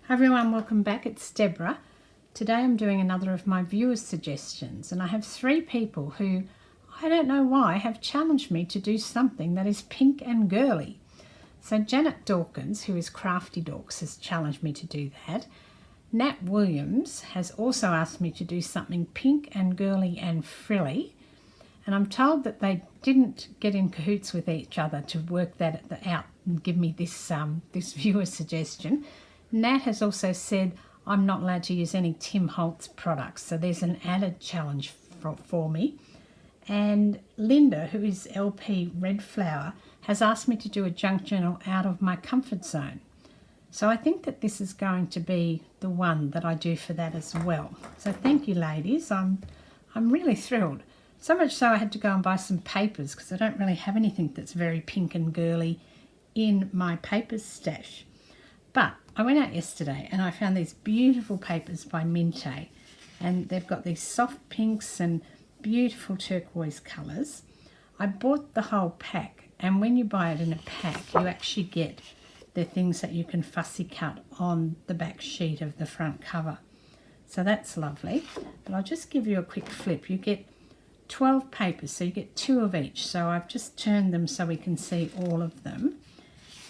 Hi everyone, welcome back. It's Deborah. Today I'm doing another of my viewers' suggestions, and I have 3 people who, I don't know why, have challenged me to do something that is pink and girly. So Janette Dawkins, who is CRAFTYDAWKS, has challenged me to do that. Nat Williams has also asked me to do something pink and girly and frilly, and I'm told that they didn't get in cahoots with each other to work that out and give me this viewer suggestion. Nat has also said I'm not allowed to use any Tim Holtz products, so there's an added challenge for me. And Linda, who is LP Redflower, has asked me to do a junk journal out of my comfort zone. So I think that this is going to be the one that I do for that as well. So thank you, ladies. I'm really thrilled. So much so I had to go and buy some papers because I don't really have anything that's very pink and girly in my papers stash. But I went out yesterday and I found these beautiful papers by Minte, and they've got these soft pinks and beautiful turquoise colours. I bought the whole pack, and when you buy it in a pack you actually get the things that you can fussy cut on the back sheet of the front cover. So that's lovely. But I'll just give you a quick flip. You get 12 papers, so you get 2 of each. So I've just turned them so we can see all of them.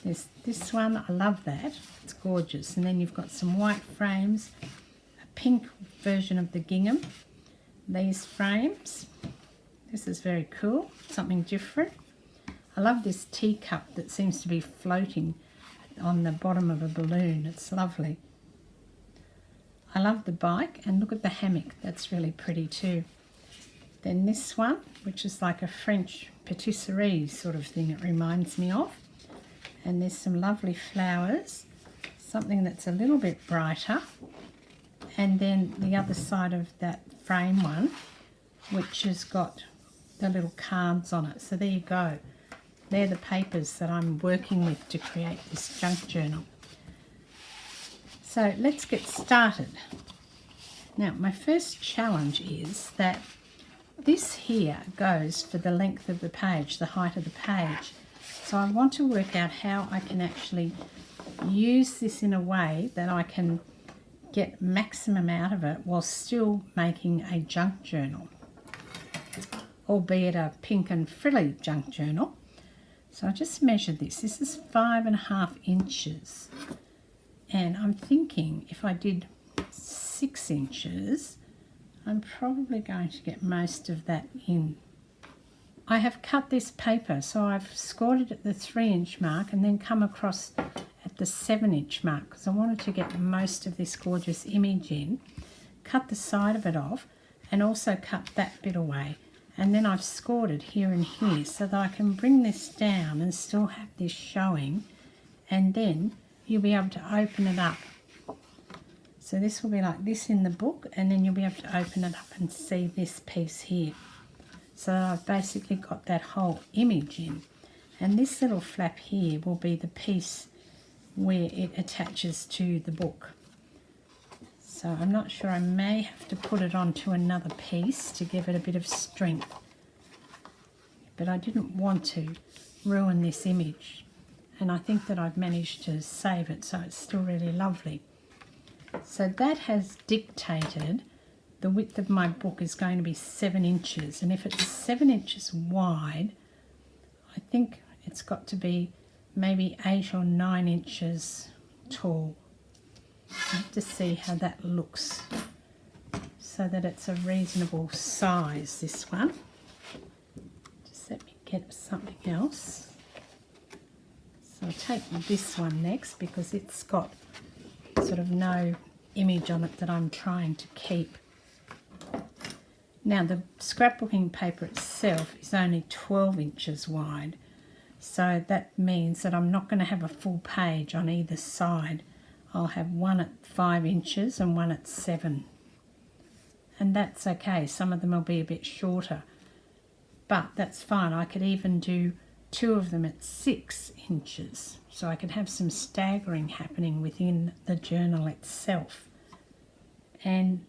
There's this one, I love that, it's gorgeous. And then you've got some white frames, a pink version of the gingham, these frames. This is very cool, something different. I love this teacup that seems to be floating on the bottom of a balloon, it's lovely. I love the bike, and look at the hammock, that's really pretty too. Then this one, which is like a French patisserie sort of thing, it reminds me of. And there's some lovely flowers, something that's a little bit brighter. And then the other side of that frame one, which has got the little cards on it. So there you go. They're the papers that I'm working with to create this junk journal. So let's get started. Now, my first challenge is that this here goes for the length of the page, the height of the page. So I want to work out how I can actually use this in a way that I can get maximum out of it while still making a junk journal, albeit a pink and frilly junk journal. So I just measured this. This is 5.5 inches. And I'm thinking if I did 6 inches, I'm probably going to get most of that in. I have cut this paper, so I've scored it at the 3-inch mark and then come across at the 7-inch mark because I wanted to get most of this gorgeous image in, cut the side of it off and also cut that bit away. And then I've scored it here and here so that I can bring this down and still have this showing, and then you'll be able to open it up. So this will be like this in the book, and then you'll be able to open it up and see this piece here. So I've basically got that whole image in. And this little flap here will be the piece where it attaches to the book. So I'm not sure, I may have to put it onto another piece to give it a bit of strength. But I didn't want to ruin this image. And I think that I've managed to save it, so it's still really lovely. So that has dictated the width of my book is going to be 7 inches, and if it's 7 inches wide, I think it's got to be maybe 8 or 9 inches tall. I have to see how that looks so that it's a reasonable size, this one. Just let me get something else. So I'll take this one next because it's got sort of no image on it that I'm trying to keep. Now the scrapbooking paper itself is only 12 inches wide, so that means that I'm not going to have a full page on either side. I'll have one at 5 inches and one at 7. And that's okay, some of them will be a bit shorter, but that's fine. I could even do 2 of them at 6 inches, so I could have some staggering happening within the journal itself. And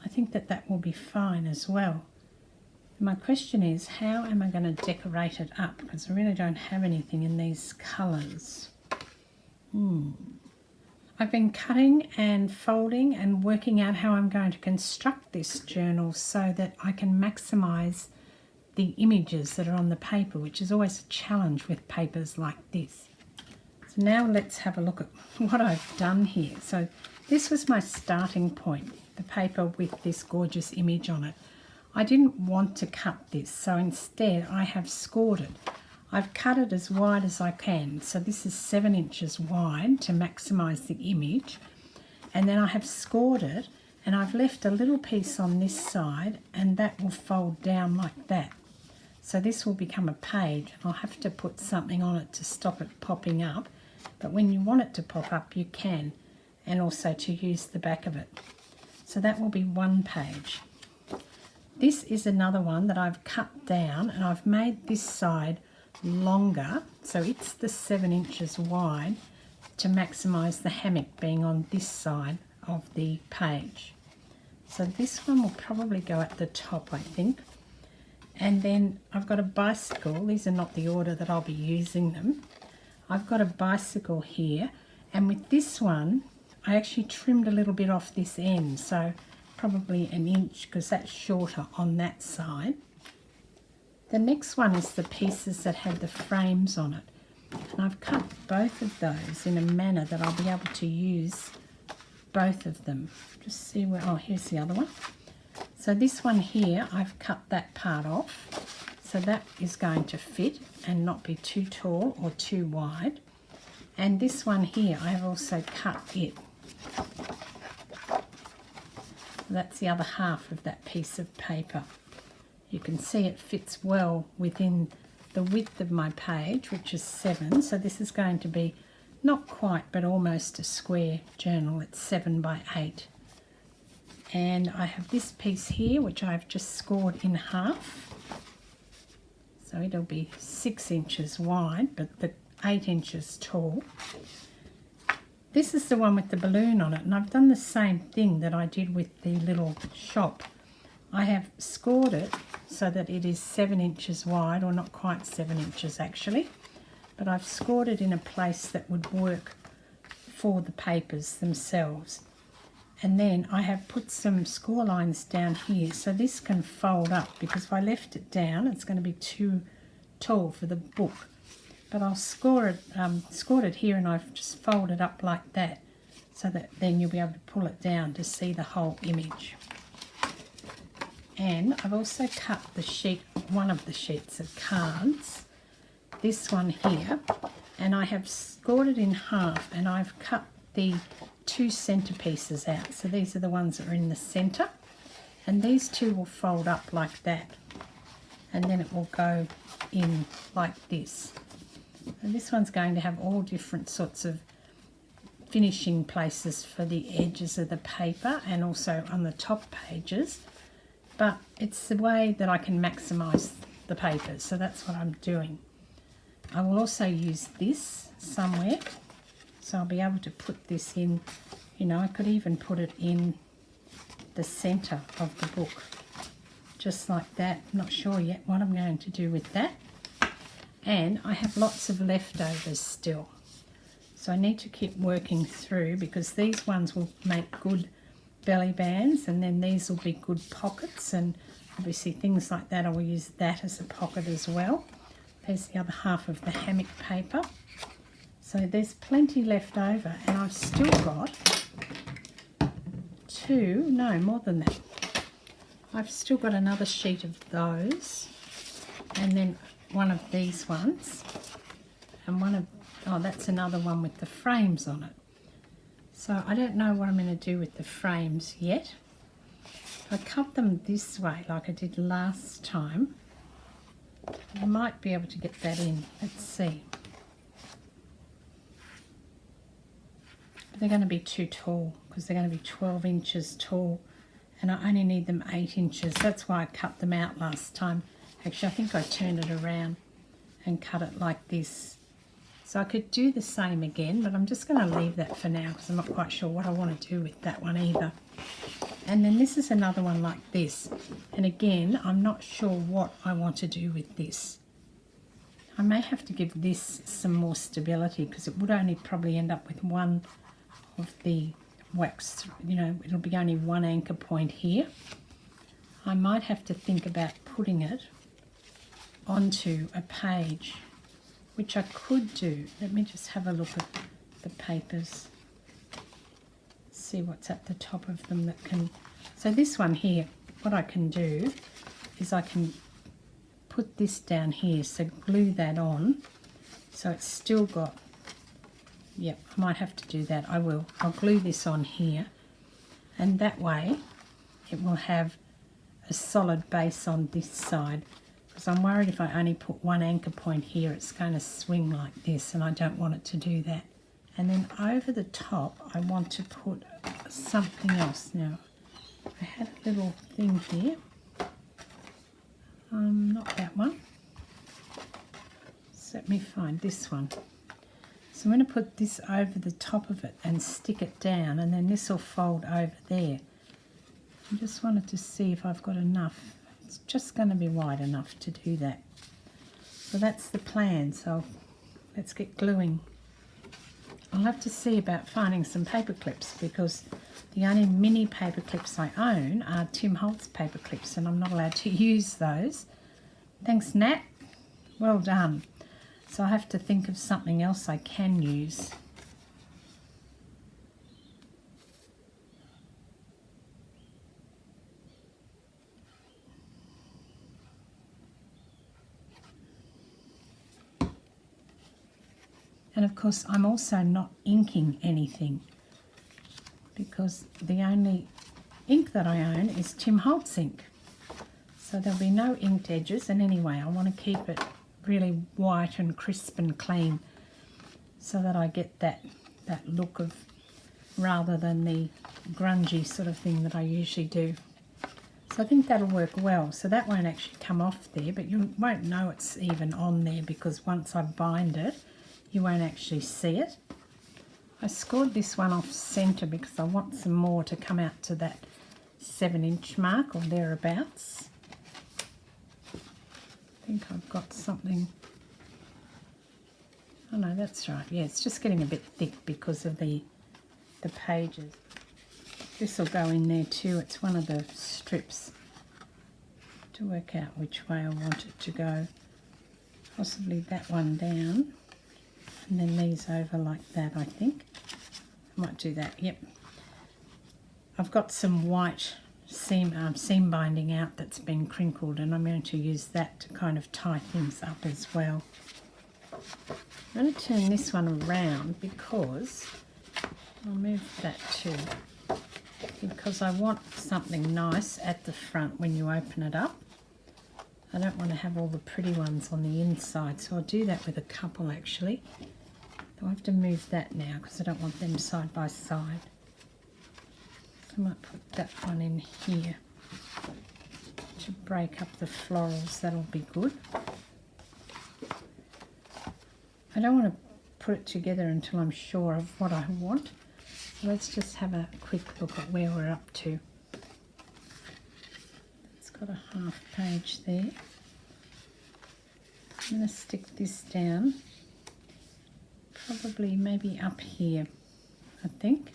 I think that that will be fine as well. My question is, how am I going to decorate it up? Because I really don't have anything in these colours. I've been cutting and folding and working out how I'm going to construct this journal so that I can maximise the images that are on the paper, which is always a challenge with papers like this. So now let's have a look at what I've done here. So this was my starting point, the paper with this gorgeous image on it. I didn't want to cut this, so instead I have scored it. I've cut it as wide as I can, so this is 7 inches wide to maximise the image, and then I have scored it and I've left a little piece on this side, and that will fold down like that. So this will become a page. I'll have to put something on it to stop it popping up, but when you want it to pop up you can, and also to use the back of it. So that will be one page. This is another one that I've cut down, and I've made this side longer, so it's the 7 inches wide to maximise the hammock being on this side of the page. So this one will probably go at the top, I think. And then I've got a bicycle. These are not the order that I'll be using them. I've got a bicycle here, and with this one I actually trimmed a little bit off this end, so probably 1 inch, because that's shorter on that side. The next one is the pieces that had the frames on it, and I've cut both of those in a manner that I'll be able to use both of them. Just see where, oh, here's the other one. So this one here, I've cut that part off, so that is going to fit and not be too tall or too wide. And this one here, I have also cut it. That's the other half of that piece of paper. You can see it fits well within the width of my page, which is 7. So this is going to be not quite, but almost a square journal. It's 7 by 8. And I have this piece here, which I've just scored in half. So it'll be 6 inches wide, but the 8 inches tall. This is the one with the balloon on it, and I've done the same thing that I did with the little shop. I have scored it so that it is 7 inches wide, or not quite 7 inches actually, but I've scored it in a place that would work for the papers themselves. And then I have put some score lines down here, so this can fold up, because if I left it down it's going to be too tall for the book. But I'll scored it here, and I've just folded up like that, so that then you'll be able to pull it down to see the whole image. And I've also cut the sheet, one of the sheets of cards, this one here, and I have scored it in half, and I've cut the 2 centre pieces out. So these are the ones that are in the centre, and these 2 will fold up like that, and then it will go in like this. And this one's going to have all different sorts of finishing places for the edges of the paper, and also on the top pages. But it's the way that I can maximise the papers, so that's what I'm doing. I will also use this somewhere, so I'll be able to put this in, you know, I could even put it in the centre of the book, just like that. I'm not sure yet what I'm going to do with that. And I have lots of leftovers still, so I need to keep working through, because these ones will make good belly bands, and then these will be good pockets, and obviously things like that I will use that as a pocket as well. There's the other half of the hammock paper. So there's plenty left over, and I've still got 2, no, more than that. I've still got another sheet of those, and then one of these ones, and one of, oh, that's another one with the frames on it. So I don't know what I'm going to do with the frames yet. If I cut them this way like I did last time, I might be able to get that in. Let's see. But they're going to be too tall, because they're going to be 12 inches tall, and I only need them 8 inches. That's why I cut them out last time. Actually, I think I turned it around and cut it like this. So I could do the same again, but I'm just going to leave that for now, because I'm not quite sure what I want to do with that one either. And then this is another one like this. And again, I'm not sure what I want to do with this. I may have to give this some more stability, because it would only probably end up with one of the wax, you know, it'll be only one anchor point here. I might have to think about putting it onto a page, which I could do. Let me just have a look at the papers, see what's at the top of them that can... So this one here, what I can do is I can put this down here, so glue that on, so it's still got... Yep, I might have to do that. I will. I'll glue this on here, and that way it will have a solid base on this side, because I'm worried if I only put one anchor point here, it's going to swing like this, and I don't want it to do that. And then over the top, I want to put something else. Now, I had a little thing here. Not that one. So let me find this one. So I'm going to put this over the top of it and stick it down, and then this will fold over there. I just wanted to see if I've got enough. It's just going to be wide enough to do that. So that's the plan, so let's get gluing. I'll have to see about finding some paper clips, because the only mini paper clips I own are Tim Holtz paper clips, and I'm not allowed to use those. Thanks, Nat. Well done. So I have to think of something else I can use. And of course, I'm also not inking anything, because the only ink that I own is Tim Holtz ink. So there'll be no inked edges, and anyway, I want to keep it really white and crisp and clean, so that I get that look of, rather than the grungy sort of thing that I usually do. So I think that'll work well. So that won't actually come off there, but you won't know it's even on there, because once I bind it, you won't actually see it. I scored this one off centre because I want some more to come out to that 7-inch mark or thereabouts. I think I've got something. Oh no, that's right. Yeah, it's just getting a bit thick because of the pages. This will go in there too. It's one of the strips, to work out which way I want it to go. Possibly that one down, and then these over like that, I think. I might do that, yep. I've got some white seam binding out that's been crinkled, and I'm going to use that to kind of tie things up as well. I'm going to turn this one around, because I'll move that too, because I want something nice at the front when you open it up. I don't want to have all the pretty ones on the inside, so I'll do that with a couple actually. I'll have to move that now because I don't want them side by side. I might put that one in here to break up the florals. That'll be good. I don't want to put it together until I'm sure of what I want. So let's just have a quick look at where we're up to. It's got a half page there. I'm going to stick this down, probably maybe up here, I think.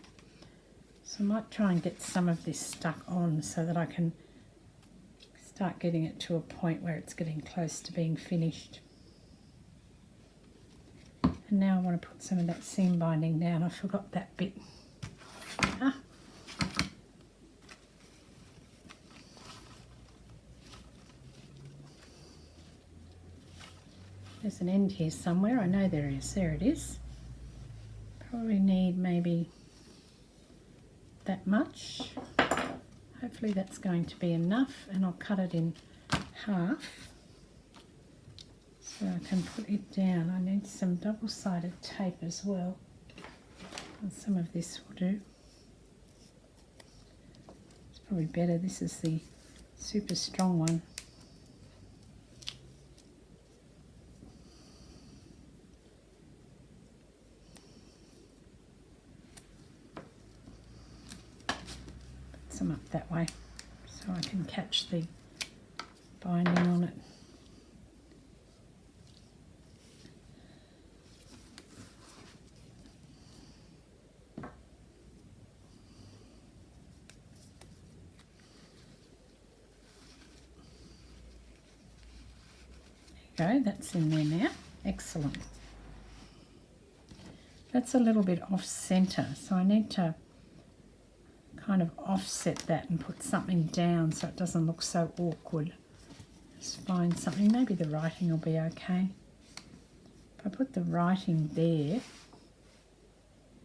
So I might try and get some of this stuck on so that I can start getting it to a point where it's getting close to being finished. And now I want to put some of that seam binding down. I forgot that bit. Ah. There's an end here somewhere. I know there is. There it is. Probably need maybe that much. Hopefully that's going to be enough, and I'll cut it in half so I can put it down. I need some double-sided tape as well, and some of this will do. It's probably better. This is the super strong one. Some up that way so I can catch the binding on it. Go, that's in there now. Excellent. That's a little bit off center, so I need to kind of offset that and put something down so it doesn't look so awkward. Just find something, maybe the writing will be okay. If I put the writing there,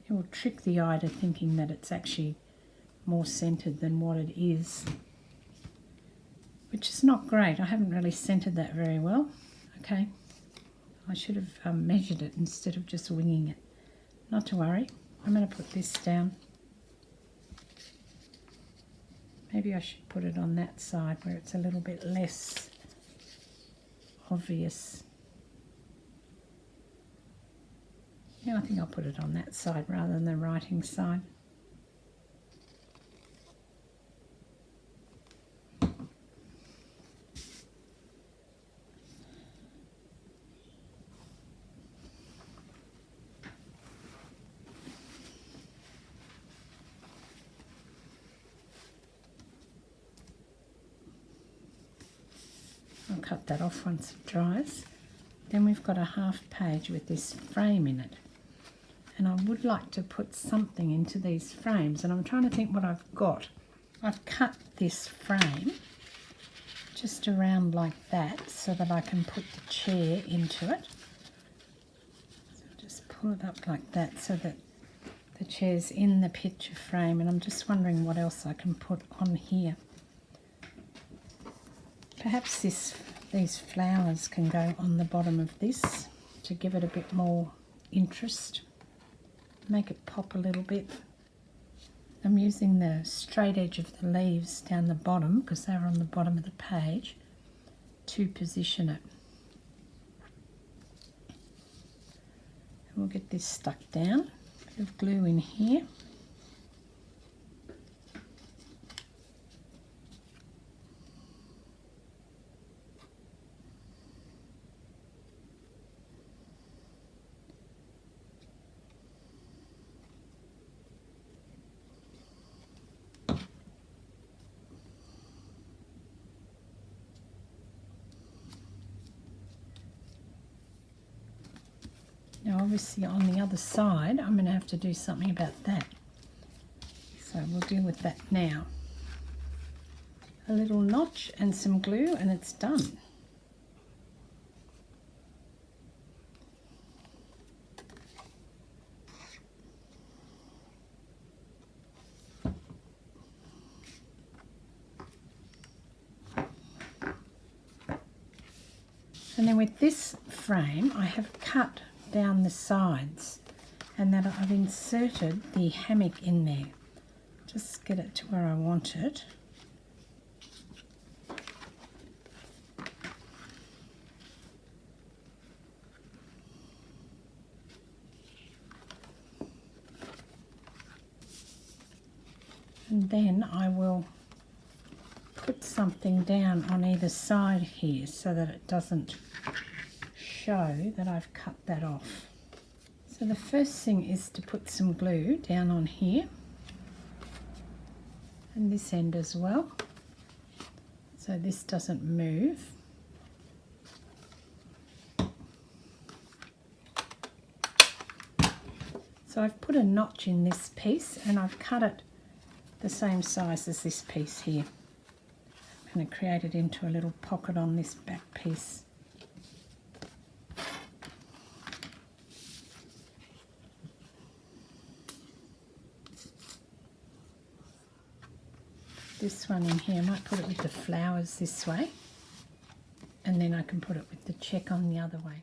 it will trick the eye to thinking that it's actually more centered than what it is, which is not great. I haven't really centered that very well. Okay, I should have measured it instead of just winging it. Not to worry, I'm going to put this down. Maybe I should put it on that side where it's a little bit less obvious. Yeah, I think I'll put it on that side rather than the writing side. I'll cut that off once it dries. Then we've got a half page with this frame in it. And I would like to put something into these frames, and I'm trying to think what I've got. I've cut this frame just around like that so that I can put the chair into it. So just pull it up like that so that the chair's in the picture frame, and I'm just wondering what else I can put on here. Perhaps these flowers can go on the bottom of this to give it a bit more interest, make it pop a little bit. I'm using the straight edge of the leaves down the bottom because they're on the bottom of the page to position it. And we'll get this stuck down, a bit of glue in here. Now obviously on the other side I'm going to have to do something about that, so we'll deal with that now. A little notch and some glue and it's done. And then with this frame I have cut down the sides, and that I've inserted the hammock in there. Just get it to where I want it. And then I will put something down on either side here so that it doesn't show that I've cut that off. So the first thing is to put some glue down on here and this end as well, so this doesn't move. So I've put a notch in this piece and I've cut it the same size as this piece here. I'm going to create it into a little pocket on this back piece. This one in here, I might put it with the flowers this way, and then I can put it with the check on the other way.